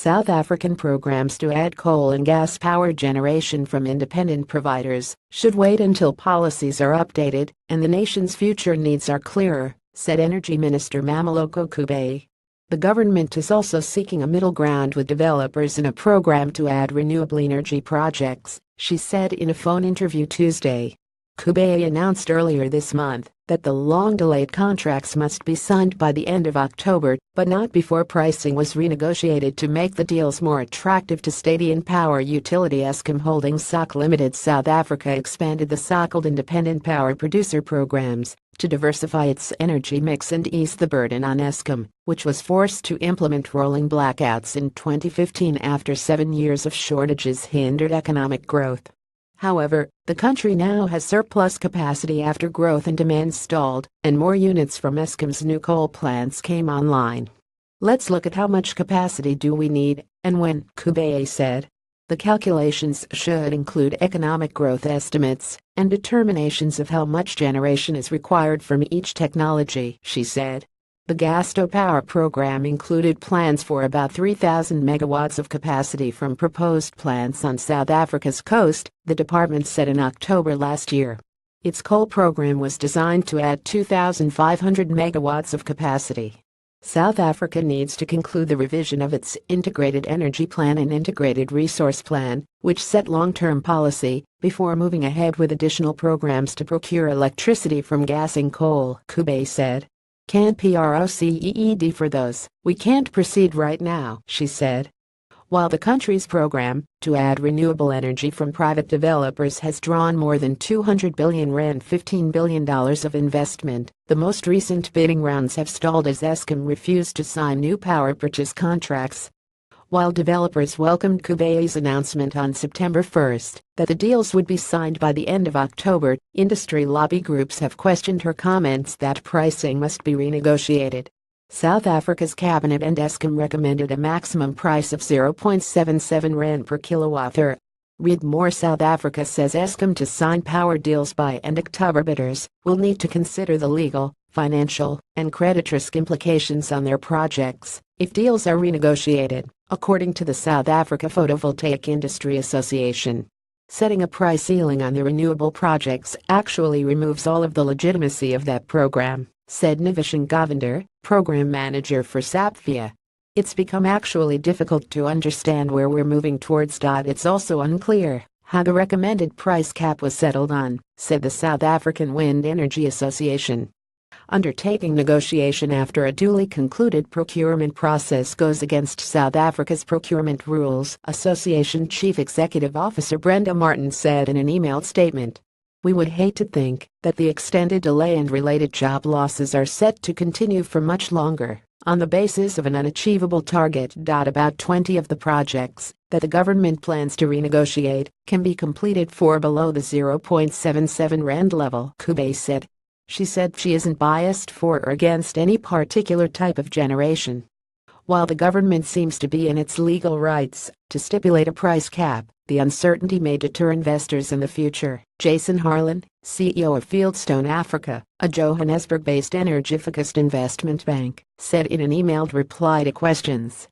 South African programs to add coal and gas power generation from independent providers should wait until policies are updated and the nation's future needs are clearer, said Energy Minister Mamoloko Kubeye. The government is also seeking a middle ground with developers in a program to add renewable energy projects, she said in a phone interview Tuesday. Kubeye announced earlier this month that the long-delayed contracts must be signed by the end of October, but not before pricing was renegotiated to make the deals more attractive to state-owned power utility Eskom Holdings SOC Limited. South Africa expanded the so-called independent power producer programs to diversify its energy mix and ease the burden on Eskom, which was forced to implement rolling blackouts in 2015 after 7 years of shortages hindered economic growth. However, the country now has surplus capacity after growth and demand stalled, and more units from Eskom's new coal plants came online. Let's look at how much capacity do we need, and when, Kubeye said. The calculations should include economic growth estimates and determinations of how much generation is required from each technology, she said. The gas-to-power program included plans for about 3,000 megawatts of capacity from proposed plants on South Africa's coast, the department said in October last year. Its coal program was designed to add 2,500 megawatts of capacity. South Africa needs to conclude the revision of its Integrated Energy Plan and Integrated Resource Plan, which set long-term policy, before moving ahead with additional programs to procure electricity from gas and coal, Kubeye said. Can't proceed for those, we can't proceed right now, she said. While the country's program to add renewable energy from private developers has drawn more than 200 billion rand, $15 billion of investment, the most recent bidding rounds have stalled as Eskom refused to sign new power purchase contracts. While developers welcomed Kubeye's announcement on September 1 that the deals would be signed by the end of October, industry lobby groups have questioned her comments that pricing must be renegotiated. South Africa's cabinet and Eskom recommended a maximum price of 0.77 rand per kilowatt-hour. Read more. South Africa says Eskom to sign power deals by end October. Bidders will need to consider the legal, financial, and credit risk implications on their projects if deals are renegotiated, according to the South Africa Photovoltaic Industry Association. Setting a price ceiling on the renewable projects actually removes all of the legitimacy of that program, said Nivishan Govender, program manager for SAPVIA. It's become actually difficult to understand where we're moving towards. It's also unclear how the recommended price cap was settled on, said the South African Wind Energy Association. Undertaking negotiation after a duly concluded procurement process goes against South Africa's procurement rules, Association Chief Executive Officer Brenda Martin said in an emailed statement. We would hate to think that the extended delay and related job losses are set to continue for much longer, on the basis of an unachievable target. About 20 of the projects that the government plans to renegotiate can be completed for below the 0.77 rand level, Kubeye said. She said she isn't biased for or against any particular type of generation. While the government seems to be in its legal rights to stipulate a price cap, the uncertainty may deter investors in the future. Jason Harlan, CEO of Fieldstone Africa, a Johannesburg-based energy-focused investment bank, said in an emailed reply to questions.